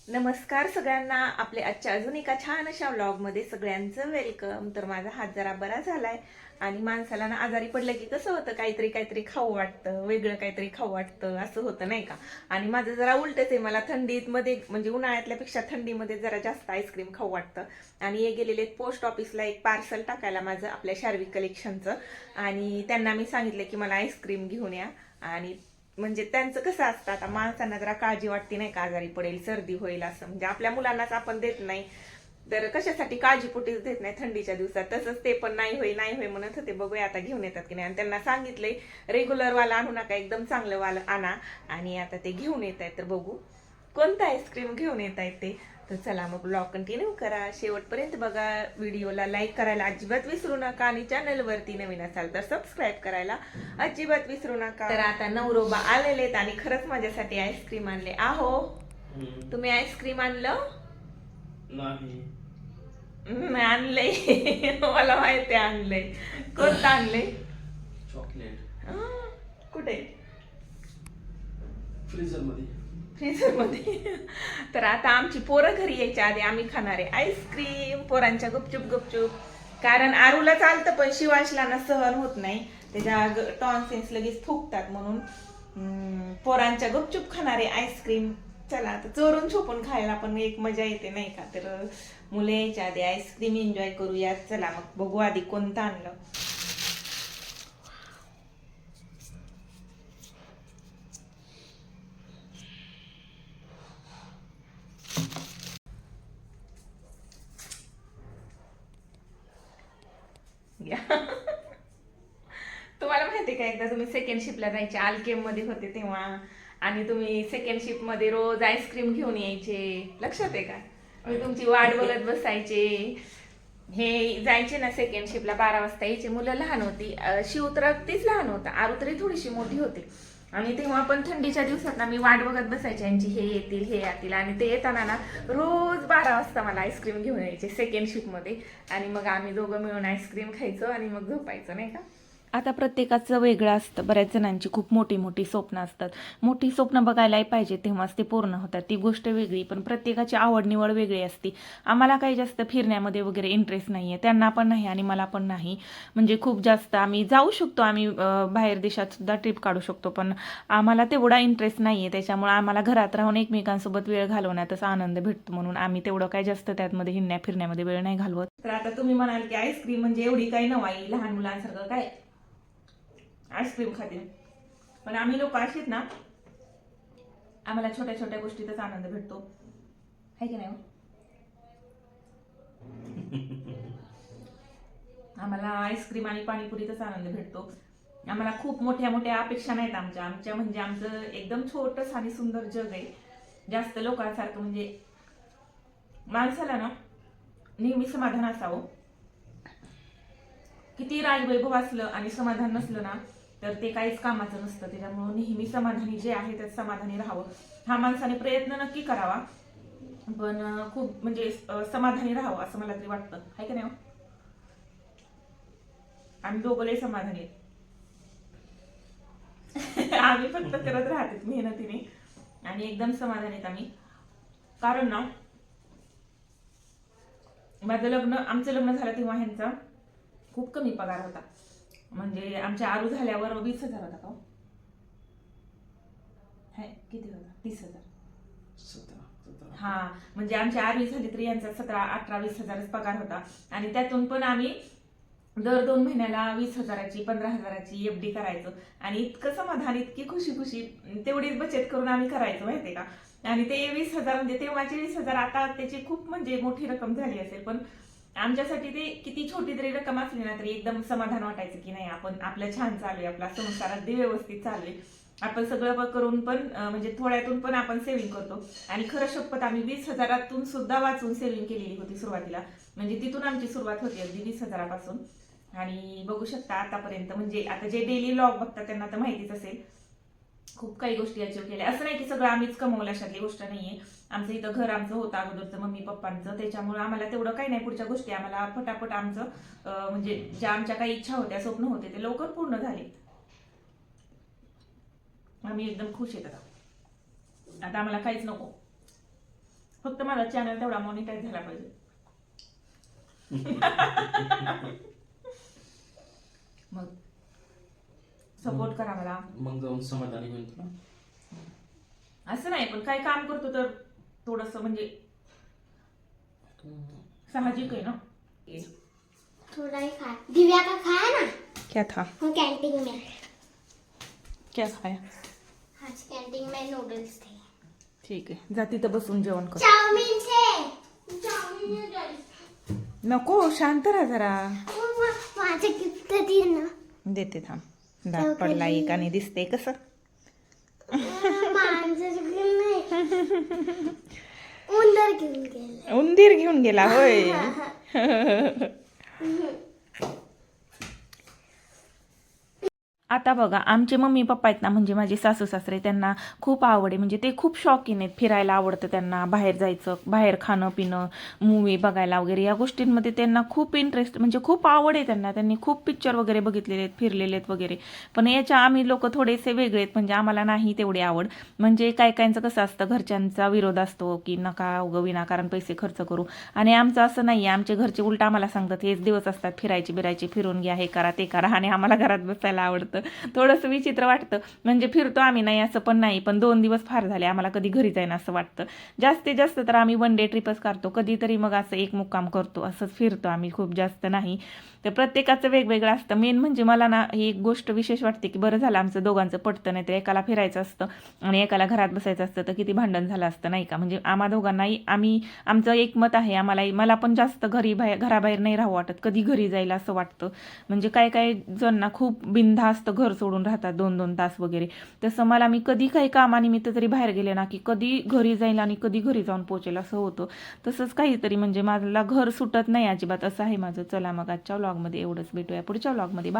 नमस्कार सगळ्यांना. आपल्या आजच्या अजून एका छान अशा व्लॉगमध्ये सगळ्यांचं वेलकम. तर माझा हात जरा बरा झालाय आणि माणसाला ना आजारी पडलं की कसं होतं, काहीतरी काहीतरी खाऊ वाटतं, वेगळं काहीतरी खाऊ वाटतं, असं होतं नाही का. आणि माझं जरा उलटच आहे, मला थंडीत मध्ये म्हणजे उन्हाळ्यातल्यापेक्षा थंडीमध्ये जरा जास्त आईस्क्रीम खाऊ वाटतं. आणि हे गेलेले पोस्ट ऑफिसला एक पार्सल टाकायला माझं आपल्या शार्विक कलेक्शनचं. आणि त्यांना मी सांगितलं की मला आईस्क्रीम घेऊन या. आणि म्हणजे त्यांचं कसं असतं, आता माणसांना जरा काळजी वाटते नाही का, आजारी पडेल, सर्दी होईल असं, म्हणजे आपल्या मुलांनाच आपण देत नाही तर कशासाठी काळजीपोटीच देत नाही थंडीच्या दिवसात. तसंच ते पण नाही होई नाही होई म्हणत होते, बघूया आता घेऊन येतात की नाही. आणि त्यांना सांगितलंय रेग्युलर वाला आणू नका, एकदम चांगलं वाला आणा. आणि आता ते घेऊन येत आहेत, तर बघू कोणतं आईस्क्रीम घेऊन येत आहेत ते. तर चला मग ब्लॉग कंटिन्यू करा, शेवटपर्यंत बघा. व्हिडिओला लाईक करायला अजिबात विसरू नका आणि चॅनलवरती नवीन असाल तर सबस्क्राईब करायला अजिबात विसरू नका. तर आता नवरोबा आलेलेत आणि खरंच माझ्यासाठी आईस्क्रीम आणले. आहो, तुम्ही आईस्क्रीम आणलं? नाही. आणलंय. मला माहिती आहे आणलंय. कोणतं आणलंय? चॉकलेट कुठे? फ्रीजर मध्ये. फ्रीझर मध्ये. तर आता आमची पोरं घरी यायच्या आधी आम्ही खाणार आहे आईस्क्रीम, पोरांच्या गुपचूप गुपचूप. कारण आरूला चालतं पण शिवांशला ना सहन होत नाही, त्याच्या टॉन्सिल्स लगेच फुगतात, म्हणून पोरांच्या गुपचूप खाणार आहे आईस्क्रीम. चला आता चोरून छुपून खायला पण एक मजा येते नाही का. तर मुले यायच्या आधी आईस्क्रीम एन्जॉय करूयात. चला मग बघू आधी कोणतं आणलं. या. तुम्हाला माहिती का, एकदा तुम्ही सेकंड शिपला जायचे, आलकेम मध्ये होते तेव्हा, आणि तुम्ही सेकंड शिप मध्ये रोज आईस्क्रीम घेऊन यायचे, लक्षात आहे का? मी तुमची वाट बघत बसायचे. हे जायचे ना सेकंड शिपला, 12 वाजता यायचे. मुलं लहान होती, शिव तर अगदीच लहान होता, आरू तरी थोडीशी मोठी होती. आणि तेव्हा पण थंडीच्या दिवसात ना मी वाट बघत बसायचे यांची, हे येतील हे येतील. आणि ते येताना ना रोज 12 वाजता मला आईस्क्रीम घेऊन यायचे सेकंड शिपमध्ये. आणि मग आम्ही दोघं मिळून आईस्क्रीम खायचो आणि मग झोपायचं नाही का. आता प्रत्येकाचं वेगळं असतं. बऱ्याच जणांची खूप मोठी मोठी स्वप्न असतात. मोठी स्वप्न बघायलाही पाहिजे, तेव्हाच ते पूर्ण होतात, ती गोष्ट वेगळी. पण प्रत्येकाची आवड निवड वेगळी असते. आम्हाला काही जास्त फिरण्यामध्ये वगैरे इंटरेस्ट नाही आहे, त्यांना पण नाही आणि मला पण नाही. म्हणजे खूप जास्त आम्ही जाऊ शकतो, आम्ही बाहेर देशात सुद्धा ट्रिप काढू शकतो, पण आम्हाला तेवढा इंटरेस्ट नाही आहे. त्याच्यामुळे आम्हाला घरात राहून एकमेकांसोबत वेळ घालवण्यातच आनंद भेटतो, म्हणून आम्ही तेवढं काय जास्त त्यामध्ये हिंडण्या फिरण्यामध्ये वेळ नाही घालवत. तर आता तुम्ही म्हणाल की आईस्क्रीम म्हणजे एवढी काही नवाई, लहान मुलांसारखं काय आईस्क्रीम खाते. पण आम्ही लोक अशीत ना, आम्हाला छोट्या छोट्या गोष्टीतच आनंद भेटतो, है की नाही हो? आम्हाला आईस्क्रीम आणि पाणीपुरीतच आनंद भेटतो. आम्हाला खूप मोठ्या मोठ्या अपेक्षा नाहीत आमच्या. आमच्या म्हणजे आमचं एकदम छोटंच आणि सुंदर जग आहे. जास्त लोकांसारखं म्हणजे माणसाला ना नेहमी समाधान असावं. किती राजवैभव असलं आणि समाधान नसलं ना, तर ते काहीच कामाचं नसतं. त्याच्यामुळे नेहमी समाधानी जे आहे त्यात समाधानी राहावं. हा माणसाने प्रयत्न नक्की करावा, पण खूप म्हणजे समाधानी राहावं असं मला तरी वाटतं, आहे का नाही हो? आम्ही दोघं लय समाधानी आहेत. आम्ही फक्त करत राहते मेहनतीने आणि एकदम समाधानी आहेत आम्ही. कारण ना, आमचं लग्न झालं तेव्हा ह्यांचा खूप कमी पगार होता. म्हणजे आमच्या आरू झाल्यावर 20,000 होता का हो? किती होता? 30,000. 17. हा, म्हणजे आमची 8वी झाली तरी यांचा 17, 18, 20,000च पगार होता. आणि त्यातून पण आम्ही दर 2 महिन्याला 20,000ची 15,000ची एफडी करायचो. आणि इतकं समाधान, इतकी खुशी खुशी तेवढीच बचत करून आम्ही करायचो, माहितीये का. आणि ते 20,000 म्हणजे तेव्हाचे 20,000 आता त्याची खूप म्हणजे मोठी रक्कम झाली असेल, पण आमच्यासाठी ते किती छोटी जरी रक्कम असली ना तरी एकदम समाधान वाटायचं की नाही, आपण आपलं छान चालू आहे, आपला संसार अगदी व्यवस्थित चालू आहे. आपण सगळं करून पण म्हणजे थोड्यातून पण आपण सेव्हिंग करतो. आणि खरं शपथ, आम्ही 20,000तून सुद्धा वाचून सेव्हिंग केलेली होती सुरुवातीला. म्हणजे तिथून आमची सुरुवात होती अगदी 20,000पासून. आणि बघू शकता आतापर्यंत, म्हणजे आता जे डेली व्लॉग बघतात त्यांना तर माहितीच असेल, खूप काही गोष्टी अचीव केल्या. असं नाही की सगळं आम्हीच कमवलं, अशातली गोष्ट नाहीये. आमचं इथं घर आमचं होतं अगोदरचं मम्मी पप्पांचं, त्याच्यामुळे आम्हाला तेवढं काही नाही. पुढच्या गोष्टी आम्हाला फटाफट आमचं म्हणजे ज्या आमच्या काही इच्छा होत्या, स्वप्न होते, ते लवकर पूर्ण झाले. आम्ही एकदम खुश आहेत आता. आता आम्हाला काहीच नको. फक्त माझा चॅनल तेवढा मॉनिटाईज झाला पाहिजे. मग सपोर्ट करा मला. मग जाऊन समाधानी होईल तुला. असं नाही, पण काही काम करतो तर थोडस म्हणजे साहजिक है ना. थोड़ा ही खा. दिव्या का खाया ना. क्या था? वो कैंटीन में. क्या खाया? आज कैंटीन में नूडल्स थे. ठीक आहे, जा तिथं बसून जेवण कर. चाउमीन थे. Chowmein noodles. नको, शांत राहा जरा. माझे गिफ्ट दे ना. देते थांब. दात पडला एक आणि दिसते कसं. मांजर घेऊन नाही. उंदर घेऊन गेला. उंदीर घेऊन गेला होय. आता बघा, आमचे मम्मी पप्पा आहेत ना, म्हणजे माझे सासू सासरे, त्यांना खूप आवड आहे. म्हणजे ते खूप शौकीन आहेत. फिरायला आवडतं त्यांना, बाहेर जायचं, बाहेर खाणं पिणं, मूवी बघायला वगैरे, या गोष्टींमध्ये त्यांना खूप इंटरेस्ट, म्हणजे खूप आवड आहे त्यांना. त्यांनी खूप पिक्चर वगैरे बघितलेले आहेत, फिरलेले आहेत वगैरे. पण याच्या आम्ही लोक थोडेसे वेगळे आहेत, म्हणजे आम्हाला नाही तेवढी आवड. म्हणजे काही काहींचं कसं असतं, घरच्यांचा विरोध असतो की नका उगं विनाकारण पैसे खर्च करू. आणि आमचं असं नाही आहे. आमचे घरचे उलट आम्हाला सांगतात, हेच दिवस असतात फिरायचे बिरायचे, फिरून घ्या, हे करा ते करा. आणि आम्हाला घरात बसायला आवडतं. थोडंसं विचित्र वाटतं. म्हणजे फिरतो आम्ही, नाही असं पण नाही, पण 2 दिवस फार झाले, आम्हाला कधी घरी जाईन असं वाटतं. जास्तीत जास्त तर आम्ही 1 डे ट्रिपच काढतो. कधीतरी मग असं एक मुक्काम करतो, असंच फिरतो आम्ही, खूप जास्त नाही. तर प्रत्येकाचं वेगवेगळं असतं. मेन म्हणजे मला ना ही एक गोष्ट विशेष वाटते की बरं झालं आमचं दोघांचं पटतं, नाही तर एकाला फिरायचं असतं आणि एकाला घरात बसायचं असतं तर किती भांडण झालं असतं नाही का. म्हणजे आम्हा दोघांनाही आमचं एक मत आहे. मला पण जास्त घराबाहेर नाही राहू वाटत, कधी घरी जायला असं वाटतं. म्हणजे काही जणांना खूप बिनधास्त घर सोडून राहतात 2-2 तास वगैरे. तसं मला, मी कधी काही कामानिमित्त तरी बाहेर गेले ना की कधी घरी जाईल आणि कधी घरी जाऊन पोहोचेल असं होतं. तसंच काहीतरी म्हणजे मला घर सुटत नाही अजिबात, असं आहे माझं. चला मग आजच्या व्लॉगमध्ये एवढंच. भेटूया पुढच्या व्लॉगमध्ये.